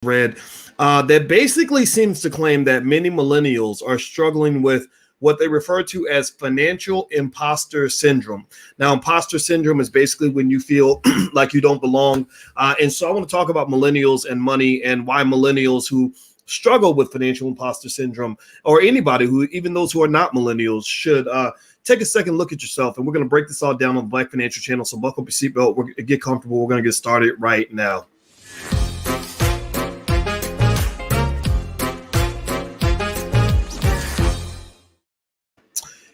read that basically seems to claim that many millennials are struggling with what they refer to as financial imposter syndrome. Now, imposter syndrome is basically when you feel like you don't belong. And so I want to talk about millennials and money and why millennials who struggle with financial imposter syndrome, or anybody who, even those who are not millennials, should take a second look at yourself. And we're going to break this all down on the Black Financial Channel. So buckle up your seatbelt, get comfortable. We're going to get started right now.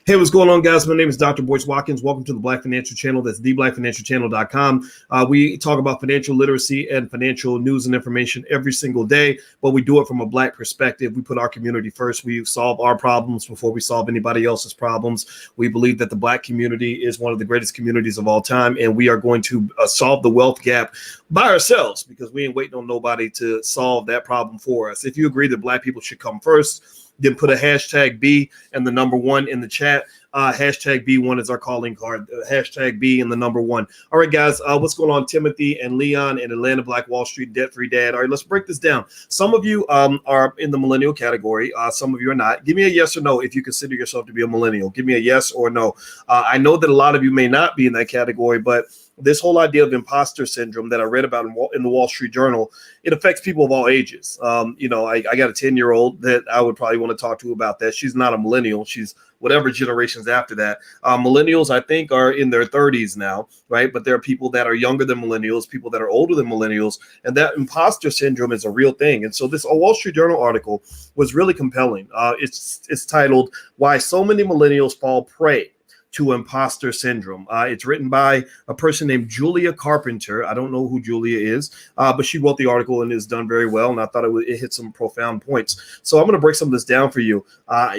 Hey, what's going on, guys? My name is Dr. Boyce Watkins. Welcome to the Black Financial Channel. That's theblackfinancialchannel.com. We talk about financial literacy and financial news and information every single day, but we do it from a Black perspective. We put our community first. We solve our problems before we solve anybody else's problems. We believe that the Black community is one of the greatest communities of all time, and we are going to solve the wealth gap by ourselves because we ain't waiting on nobody to solve that problem for us. If you agree that Black people should come first, then put a hashtag B and the number 1 in the chat. Hashtag B1 is our calling card. Hashtag B and the number 1. All right, guys, what's going on? Timothy and Leon and Atlanta Black Wall Street Debt-Free Dad. All right, let's break this down. Some of you are in the millennial category. Some of you are not. Give me a yes or no if you consider yourself to be a millennial. Give me a yes or no. I know that a lot of you may not be in that category, but this whole idea of imposter syndrome that I read about in the Wall Street Journal, it affects people of all ages. I got a 10-year-old that I would probably want to talk to about that. She's not a millennial. She's whatever generations after that. Millennials, I think, are in their 30s now, right? But there are people that are younger than millennials, people that are older than millennials, and that imposter syndrome is a real thing. And so this Wall Street Journal article was really compelling. It's titled, "Why So Many Millennials Fall Prey to Imposter Syndrome." It's written by a person named Julia Carpenter. I don't know who Julia is, but she wrote the article and it's done very well. And I thought it hit some profound points. So I'm going to break some of this down for you.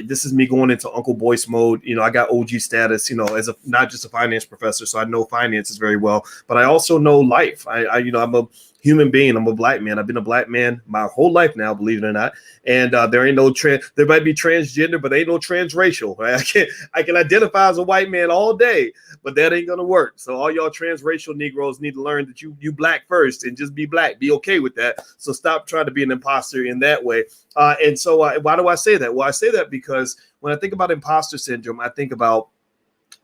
This is me going into Uncle Boyce mode. I got OG status, as not just a finance professor. So I know finances very well, but I also know life. I'm a human being. I'm a Black man. I've been a Black man my whole life now, believe it or not. And there ain't no there might be transgender, but ain't no transracial. Right? I can identify as a white man all day, but that ain't gonna work. So all y'all transracial Negroes need to learn that you Black first and just be Black. Be okay with that. So stop trying to be an imposter in that way. And so why do I say that? Well, I say that because when I think about imposter syndrome, I think about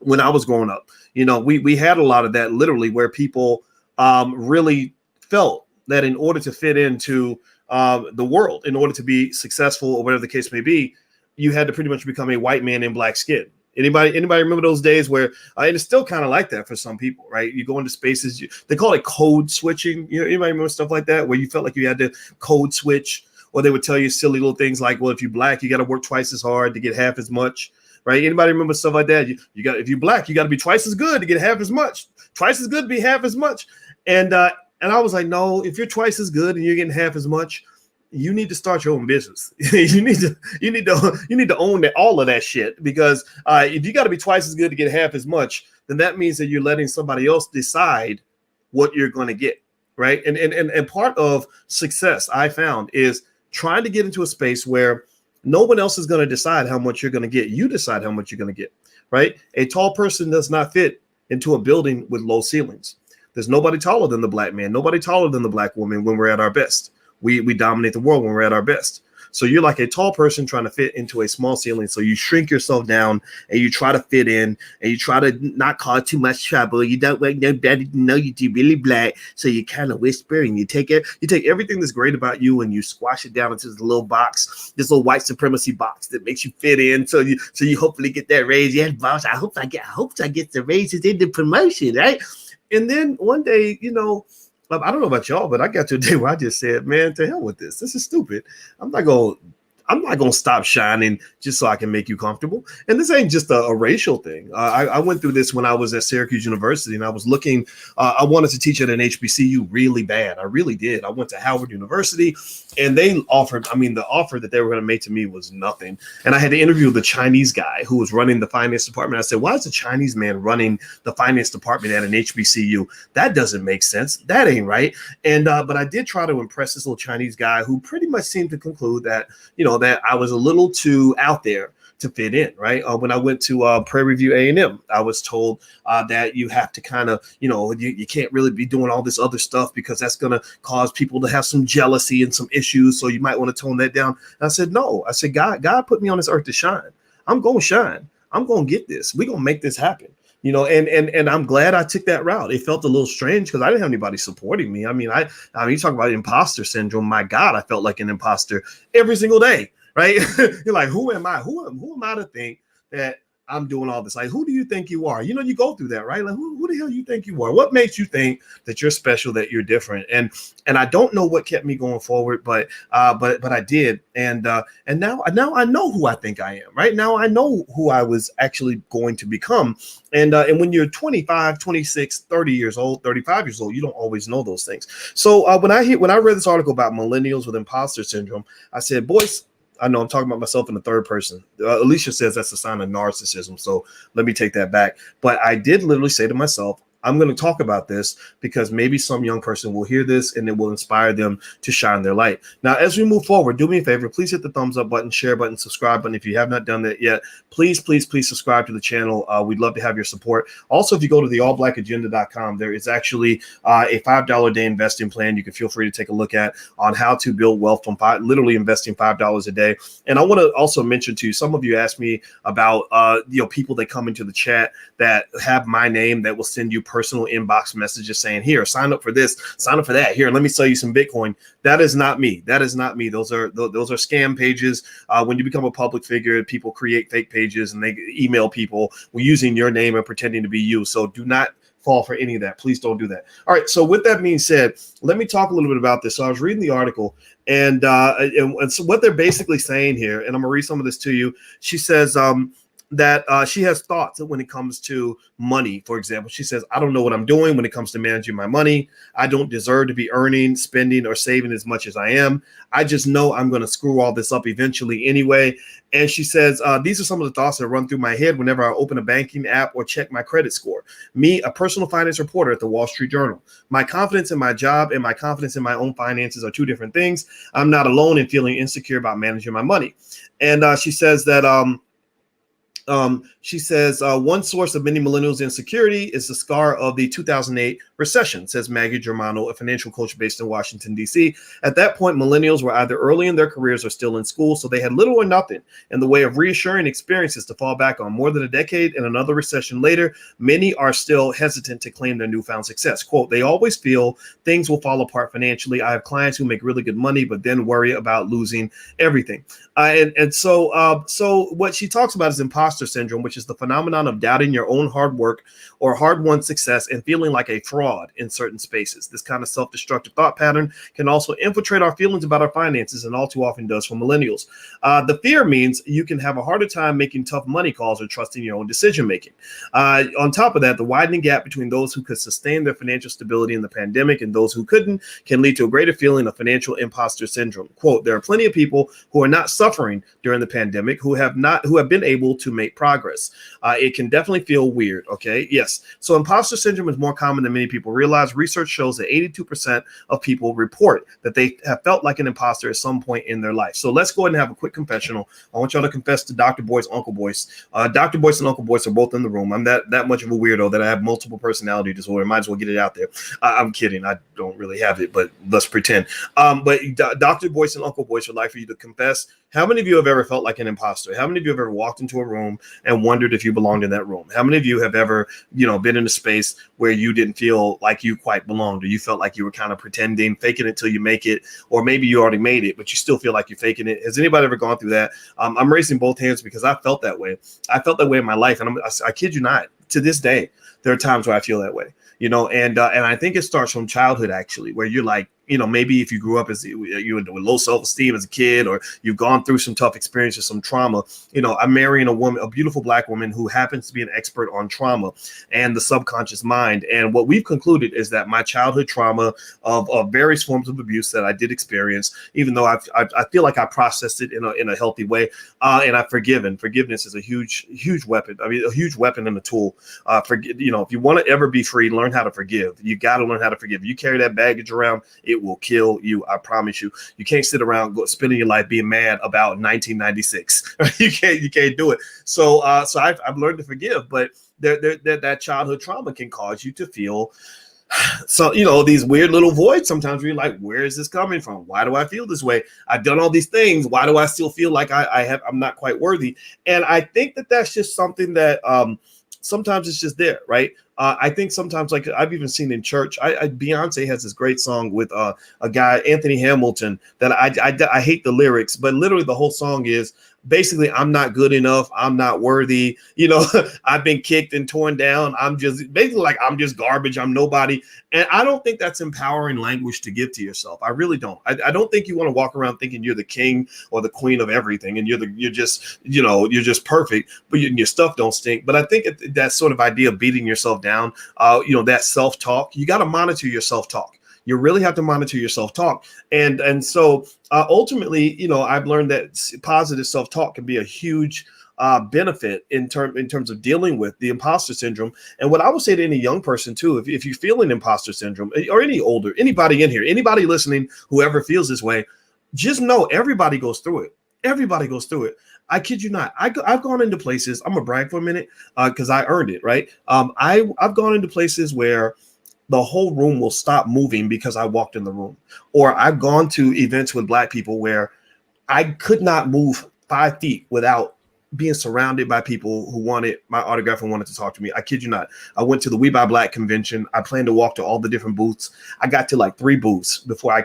when I was growing up. We had a lot of that literally where people really felt that in order to fit into the world, in order to be successful or whatever the case may be, you had to pretty much become a white man in black skin. Anybody remember those days where and it's still kind of like that for some people, right? You go into spaces, they call it code switching. Anybody remember stuff like that where you felt like you had to code switch, or they would tell you silly little things like, well, if you're Black, you got to work twice as hard to get half as much, right? Anybody remember stuff like that? If you're Black, you got to be twice as good to get half as much, twice as good to be half as much. And I was like, no, if you're twice as good and you're getting half as much, you need to start your own business. you need to own all of that shit, because if you got to be twice as good to get half as much, then that means that you're letting somebody else decide what you're going to get, right? And part of success, I found, is trying to get into a space where no one else is going to decide how much you're going to get. You decide how much you're going to get, right? A tall person does not fit into a building with low ceilings. There's nobody taller than the Black man, nobody taller than the Black woman when we're at our best. We dominate the world when we're at our best. So you're like a tall person trying to fit into a small ceiling. So you shrink yourself down and you try to fit in and you try to not cause too much trouble. You don't want nobody to know you're really Black. So you kind of whisper and you take everything that's great about you and you squash it down into this little box, this little white supremacy box that makes you fit in. So you hopefully get that raise. Yes, boss, I hope I get the raises in the promotion, right? And then one day, I don't know about y'all, but I got to a day where I just said, man, to hell with this. This is stupid. I'm not going to stop shining just so I can make you comfortable. And this ain't just a racial thing. I went through this when I was at Syracuse University, and I was looking, I wanted to teach at an HBCU really bad. I really did. I went to Howard University, and they offered, the offer that they were going to make to me was nothing. And I had to interview the Chinese guy who was running the finance department. I said, why is a Chinese man running the finance department at an HBCU? That doesn't make sense. That ain't right. And but I did try to impress this little Chinese guy who pretty much seemed to conclude that, that I was a little too out there to fit in, right? When I went to Prairie View A&M, I was told that you have to kind of, you can't really be doing all this other stuff because that's going to cause people to have some jealousy and some issues. So you might want to tone that down. And I said, no. I said, God put me on this earth to shine. I'm going to shine. I'm going to get this. We're going to make this happen. And I'm glad I took that route. It felt a little strange because I didn't have anybody supporting me. I mean, you talk about imposter syndrome. My God, I felt like an imposter every single day, right? You're like, who am I? Who am I to think that I'm doing all this? Like, who do you think you are? You go through that, right? Like, who the hell you think you are? What makes you think that you're special, that you're different? And I don't know what kept me going forward, but I did. And now I know who I think I am, right? Now I know who I was actually going to become. And when you're 25, 26, 30 years old, 35 years old, you don't always know those things. So when I read this article about millennials with imposter syndrome, I said, boys, I know I'm talking about myself in the third person. Alicia says that's a sign of narcissism. So let me take that back. But I did literally say to myself, I'm going to talk about this because maybe some young person will hear this and it will inspire them to shine their light. Now, as we move forward, do me a favor, please hit the thumbs up button, share button, subscribe button. If you have not done that yet, please subscribe to the channel. We'd love to have your support. Also, if you go to theallblackagenda.com, there is actually a $5 a day investing plan you can feel free to take a look at on how to build wealth from literally investing $5 a day. And I want to also mention to you, some of you asked me about people that come into the chat that have my name that will send you personal inbox messages saying, here, sign up for this, sign up for that. Here, let me sell you some Bitcoin. That is not me. Those are scam pages. When you become a public figure, people create fake pages and they email people using your name and pretending to be you. So do not fall for any of that. Please don't do that. All right. So with that being said, let me talk a little bit about this. So I was reading the article and so what they're basically saying here, and I'm gonna read some of this to you. She says, that she has thoughts when it comes to money. For example, she says, I don't know what I'm doing when it comes to managing my money. I don't deserve to be earning, spending, or saving as much as I am. I just know I'm going to screw all this up eventually anyway. And she says, these are some of the thoughts that run through my head whenever I open a banking app or check my credit score. Me, a personal finance reporter at the Wall Street Journal. My confidence in my job and my confidence in my own finances are two different things. I'm not alone in feeling insecure about managing my money. And she says that one source of many millennials' insecurity is the scar of the 2008 recession, says Maggie Germano, a financial coach based in Washington, D.C. At that point, millennials were either early in their careers or still in school, so they had little or nothing in the way of reassuring experiences to fall back on. More than a decade and another recession later, many are still hesitant to claim their newfound success. Quote, they always feel things will fall apart financially. I have clients who make really good money, but then worry about losing everything. So what she talks about is imposter syndrome, which is the phenomenon of doubting your own hard work or hard-won success and feeling like a fraud in certain spaces. This kind of self-destructive thought pattern can also infiltrate our feelings about our finances, and all too often does for millennials. The fear means you can have a harder time making tough money calls or trusting your own decision-making. On top of that, the widening gap between those who could sustain their financial stability in the pandemic and those who couldn't can lead to a greater feeling of financial imposter syndrome. Quote, there are plenty of people who are not suffering during the pandemic who have been able to make progress. It can definitely feel weird. Okay. Yes. So imposter syndrome is more common than many people realize. Research shows that 82% of people report that they have felt like an imposter at some point in their life. So let's go ahead and have a quick confessional. I want y'all to confess to Dr. Boyce, Uncle Boyce. Dr. Boyce and Uncle Boyce are both in the room. I'm that much of a weirdo that I have multiple personality disorder. Might as well get it out there. I'm kidding. I don't really have it, but let's pretend. But Dr. Boyce and Uncle Boyce would like for you to confess. How many of you have ever felt like an imposter? How many of you have ever walked into a room and wondered if you belonged in that room? How many of you have ever, been in a space where you didn't feel like you quite belonged, or you felt like you were kind of pretending, faking it till you make it, or maybe you already made it, but you still feel like you're faking it? Has anybody ever gone through that? I'm raising both hands because I felt that way. I felt that way in my life, and I kid you not, to this day, there are times where I feel that way. And I think it starts from childhood, actually, where you're like, maybe if you grew up as you with low self-esteem as a kid, or you've gone through some tough experiences, some trauma. I'm marrying a beautiful Black woman who happens to be an expert on trauma and the subconscious mind. And what we've concluded is that my childhood trauma of various forms of abuse that I did experience, even though I feel like I processed it in a healthy way, and I've forgiven. Forgiveness is a huge weapon. I mean, a huge weapon and a tool. If you want to ever be free, learn how to forgive. You got to learn how to forgive. You carry that baggage around, it will kill you. I promise you. You can't sit around spending your life being mad about 1996. You can't do it. So I've learned to forgive, but that childhood trauma can cause you to feel so, these weird little voids sometimes where you're like, where is this coming from? Why do I feel this way? I've done all these things. Why do I still feel like I'm not quite worthy? And I think that that's just something that sometimes it's just there, right? I think sometimes, like I've even seen in church, Beyonce has this great song with a guy, Anthony Hamilton, that I hate the lyrics, but literally the whole song is basically, I'm not good enough. I'm not worthy. I've been kicked and torn down. I'm just basically like, I'm just garbage. I'm nobody. And I don't think that's empowering language to give to yourself. I really don't. I don't think you want to walk around thinking you're the king or the queen of everything. And you're just perfect, but your stuff don't stink. But I think that sort of idea of beating yourself down, that self-talk, you got to monitor your self-talk. You really have to monitor your self-talk. And so ultimately, I've learned that positive self-talk can be a huge benefit in terms of dealing with the imposter syndrome. And what I would say to any young person too, if you feel an imposter syndrome, or anybody in here, anybody listening, whoever feels this way, just know everybody goes through it. Everybody goes through it. I kid you not. I've gone into places. I'm gonna brag for a minute because I earned it, right? I've gone into places where the whole room will stop moving because I walked in the room. Or I've gone to events with Black people where I could not move 5 feet without being surrounded by people who wanted my autograph and wanted to talk to me. I kid you not. I went to the We Buy Black convention. I planned to walk to all the different booths. I got to like 3 booths before I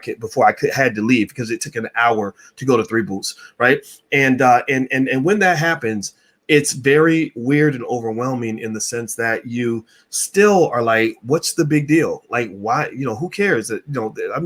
had to leave because it took an hour to go to 3 booths, right? And when that happens, it's very weird and overwhelming in the sense that you still are like, what's the big deal? Like, why, who cares that,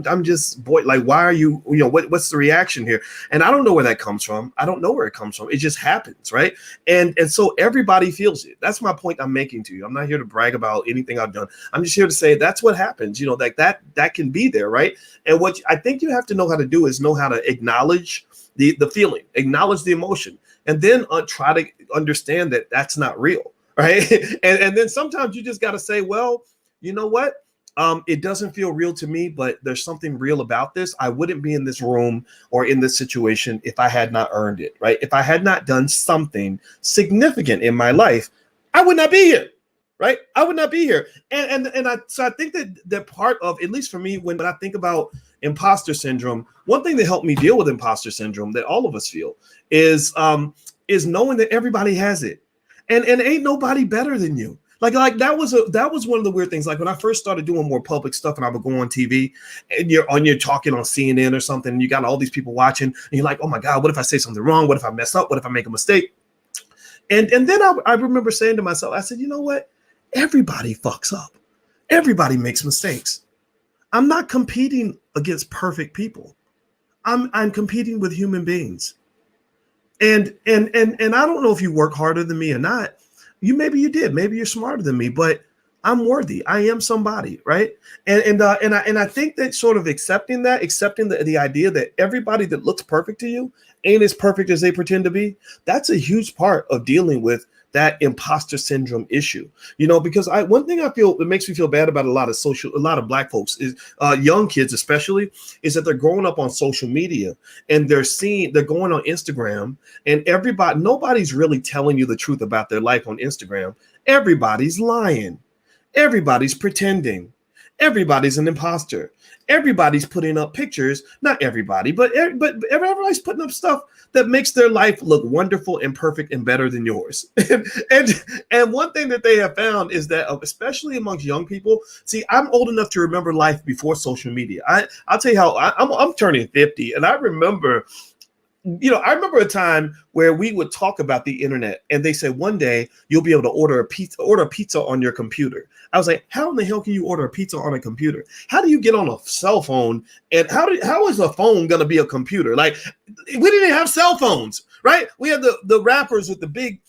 I'm just boy, like, why are you, what's the reaction here? And I don't know where that comes from. I don't know where it comes from. It just happens. Right. And so everybody feels it. That's my point I'm making to you. I'm not here to brag about anything I've done. I'm just here to say that's what happens, like that can be there. Right. And what I think you have to know how to do is know how to acknowledge the feeling, acknowledge the emotion, and then try to understand that that's not real, right? and then sometimes you just got to say, well, you know what? It doesn't feel real to me, but there's something real about this. I wouldn't be in this room or in this situation if I had not earned it, right? If I had not done something significant in my life, I would not be here, right? I would not be here. So I think that part of, at least for me, when I think about imposter syndrome, one thing that helped me deal with imposter syndrome that all of us feel is knowing that everybody has it, and ain't nobody better than you. Like that was one of the weird things. Like when I first started doing more public stuff, and I would go on TV, and you're talking on CNN or something, and you got all these people watching, and you're like, oh my God, what if I say something wrong? What if I mess up? What if I make a mistake? And then I remember saying to myself, I said, you know what? Everybody fucks up. Everybody makes mistakes. I'm not competing against perfect people. I'm competing with human beings. And I don't know if you work harder than me or not. Maybe you did. Maybe you're smarter than me, but I'm worthy. I am somebody, right? And I think that sort of accepting the idea that everybody that looks perfect to you ain't as perfect as they pretend to be. That's a huge part of dealing with that imposter syndrome issue, because one thing I feel that makes me feel bad about a lot of Black folks is young kids, especially, is that they're growing up on social media and they're going on Instagram, and nobody's really telling you the truth about their life on Instagram. Everybody's lying. Everybody's pretending. Everybody's an imposter. Everybody's putting up pictures, not everybody, but everybody's putting up stuff that makes their life look wonderful and perfect and better than yours. and one thing that they have found is that, especially amongst young people, see, I'm old enough to remember life before social media. I'll tell you how I'm turning 50, and I remember a time where we would talk about the internet, and they said one day you'll be able to order a pizza on your computer. I was like, how in the hell can you order a pizza on a computer? How do you get on a cell phone? And how is a phone going to be a computer? Like, we didn't have cell phones, right? We had the rappers with the big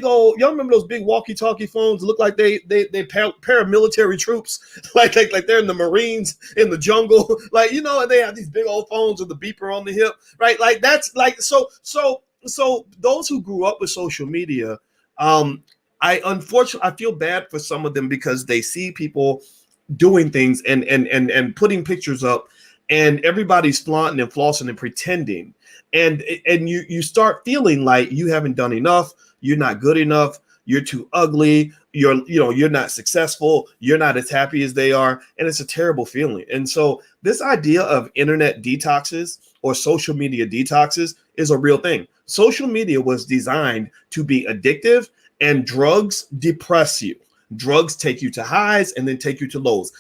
old, y'all remember those big walkie-talkie phones that look like they paramilitary troops, like they're in the Marines in the jungle, and they have these big old phones with the beeper on the hip, right? Like that's like so those who grew up with social media, I feel bad for some of them because they see people doing things and putting pictures up, and everybody's flaunting and flossing and pretending. And you start feeling like you haven't done enough, you're not good enough, you're too ugly, you're not successful, you're not as happy as they are, and it's a terrible feeling. And so this idea of internet detoxes or social media detoxes is a real thing. Social media was designed to be addictive, and drugs depress you. Drugs take you to highs and then take you to lows.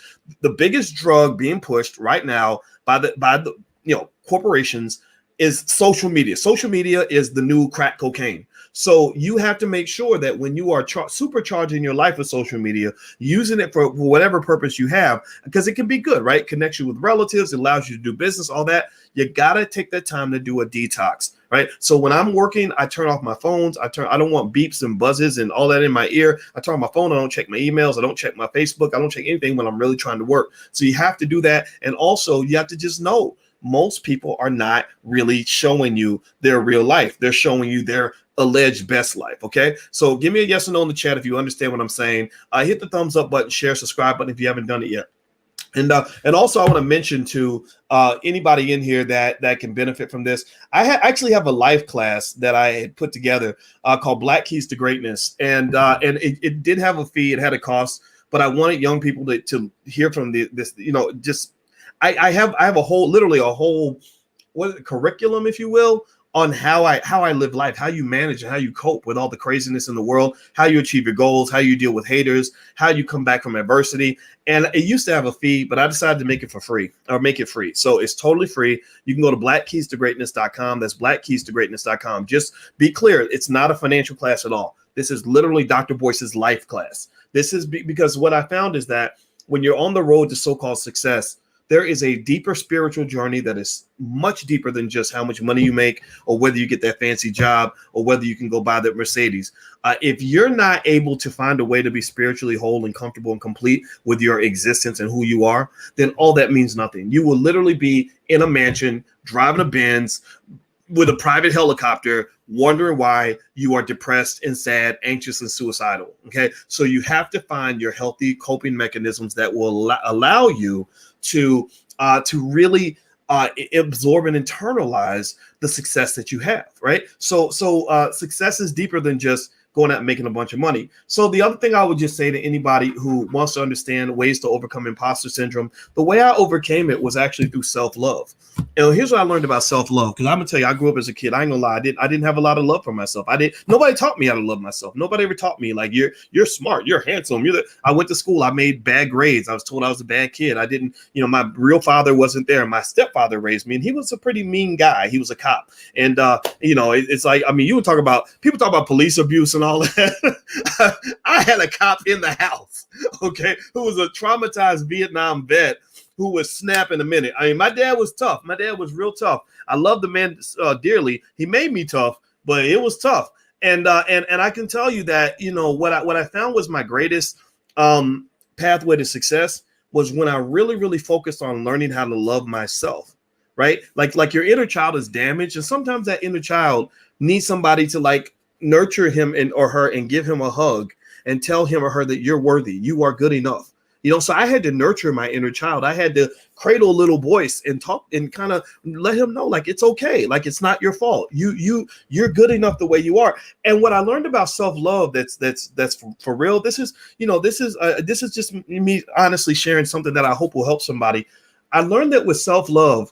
The biggest drug being pushed right now by the corporations is social media. Social media is the new crack cocaine. So you have to make sure that when you are supercharging your life with social media, using it for whatever purpose you have, because it can be good, right? Connection with relatives, it allows you to do business, all that. You got to take that time to do a detox, right? So when I'm working, I turn off my phones. I don't want beeps and buzzes and all that in my ear. I turn on my phone. I don't check my emails. I don't check my Facebook. I don't check anything when I'm really trying to work. So you have to do that. And also you have to just know most people are not really showing you their real life. They're showing you their alleged best life. Okay. So give me a yes or no in the chat if you understand what I'm saying. Hit the thumbs up button, share, subscribe button if you haven't done it yet. And also, I want to mention to anybody in here that can benefit from this. I actually have a life class that I had put together called Black Keys to Greatness, and it did have a fee. It had a cost, but I wanted young people to hear from this. I have a whole curriculum, if you will, on how I live life, how you manage and how you cope with all the craziness in the world, how you achieve your goals, how you deal with haters, how you come back from adversity. And it used to have a fee, but I decided to make it free. So it's totally free. You can go to blackkeystogreatness.com. That's blackkeystogreatness.com. Just be clear. It's not a financial class at all. This is literally Dr. Boyce's life class. This is because what I found is that when you're on the road to so-called success, there is a deeper spiritual journey that is much deeper than just how much money you make or whether you get that fancy job or whether you can go buy that Mercedes. If you're not able to find a way to be spiritually whole and comfortable and complete with your existence and who you are, then all that means nothing. You will literally be in a mansion, driving a Benz with a private helicopter, wondering why you are depressed and sad, anxious and suicidal. Okay. So you have to find your healthy coping mechanisms that will allow you to really absorb and internalize the success that you have, right? So success is deeper than just going out and making a bunch of money. So the other thing I would just say to anybody who wants to understand ways to overcome imposter syndrome, the way I overcame it was actually through self-love. And here's what I learned about self-love, because I'm gonna tell you, I grew up as a kid. I ain't gonna lie, I didn't have a lot of love for myself. Nobody taught me how to love myself. Nobody ever taught me like you're smart, you're handsome. I went to school, I made bad grades. I was told I was a bad kid. I didn't, my real father wasn't there. My stepfather raised me, and he was a pretty mean guy. He was a cop, and it's like, you would talk about police abuse and all that. I had a cop in the house, okay, who was a traumatized Vietnam vet who was snap in a minute. My dad was tough. My dad was real tough. I love the man dearly. He made me tough, but it was tough. And I can tell you that, what I found was my greatest pathway to success was when I really, really focused on learning how to love myself, right? Like your inner child is damaged, and sometimes that inner child needs somebody to nurture him or her and give him a hug and tell him or her that you're worthy, you are good enough. So I had to nurture my inner child. I had to cradle a little voice and talk and kind of let him know, it's okay. It's not your fault. You're good enough the way you are. And what I learned about self-love, that's for real. This is just me honestly sharing something that I hope will help somebody. I learned that with self-love,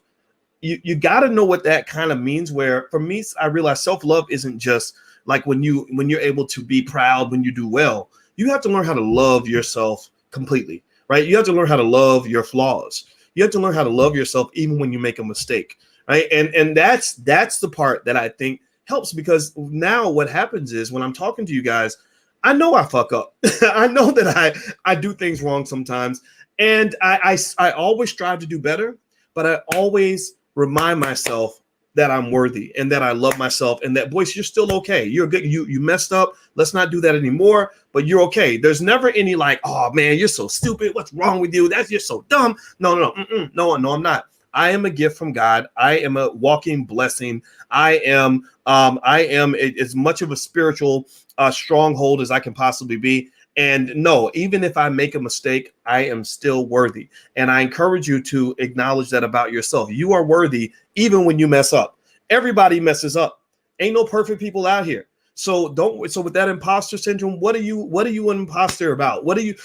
you got to know what that kind of means. Where for me, I realized self-love isn't just like when you're able to be proud when you do well. You have to learn how to love yourself completely, right? You have to learn how to love your flaws. You have to learn how to love yourself even when you make a mistake, right? And that's the part that I think helps, because now what happens is when I'm talking to you guys, I know I fuck up. I know that I do things wrong sometimes, and I always strive to do better, but I always remind myself that I'm worthy and that I love myself and that, Boyce, you're still okay. You're good. You messed up. Let's not do that anymore, but you're okay. There's never any oh man, you're so stupid. What's wrong with you? You're so dumb. No, I'm not. I am a gift from God. I am a walking blessing. I am as much of a spiritual stronghold as I can possibly be. And no, even if I make a mistake, I am still worthy. And I encourage you to acknowledge that about yourself. You are worthy even when you mess up. Everybody messes up. Ain't no perfect people out here. So don't. So with that imposter syndrome, what are you an imposter about? What are you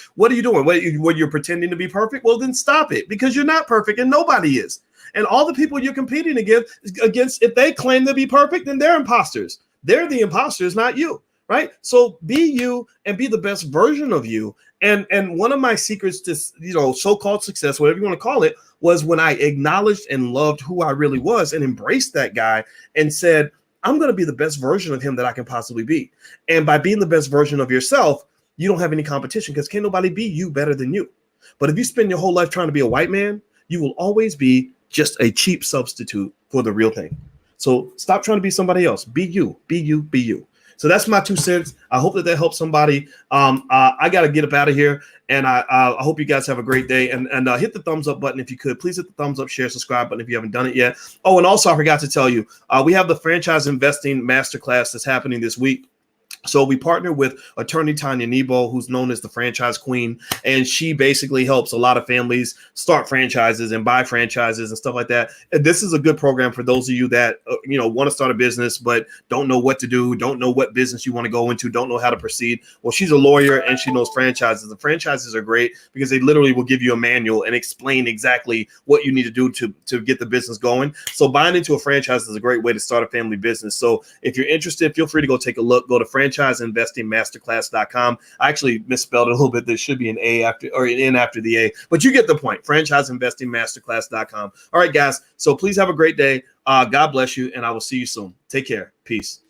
doing? What you're pretending to be perfect? Well, then stop it, because you're not perfect and nobody is. And all the people you're competing against, if they claim to be perfect, then they're imposters. They're the imposters, not you. Right? So be you and be the best version of you. And one of my secrets to, so-called success, whatever you want to call it, was when I acknowledged and loved who I really was and embraced that guy and said, I'm going to be the best version of him that I can possibly be. And by being the best version of yourself, you don't have any competition, because can't nobody be you better than you. But if you spend your whole life trying to be a white man, you will always be just a cheap substitute for the real thing. So stop trying to be somebody else. Be you, be you, be you. So that's my 2 cents. I hope that helps somebody. I got to get up out of here, and I hope you guys have a great day. And hit the thumbs up button if you could. Please hit the thumbs up, share, subscribe button if you haven't done it yet. Oh, and also I forgot to tell you, we have the franchise investing masterclass that's happening this week. So we partner with attorney Tanya Nebo, who's known as the franchise queen, and she basically helps a lot of families start franchises and buy franchises and stuff like that. And this is a good program for those of you that want to start a business but don't know what to do, don't know what business you want to go into, don't know how to proceed. Well, she's a lawyer and she knows franchises. The franchises are great because they literally will give you a manual and explain exactly what you need to do to get the business going. So buying into a franchise is a great way to start a family business. So if you're interested, feel free to go take a look. Go to franchiseinvestingmasterclass.com. I actually misspelled it a little bit. There should be an A after, or an N after the A, but you get the point. Franchiseinvestingmasterclass.com. All right, guys. So please have a great day. God bless you, and I will see you soon. Take care. Peace.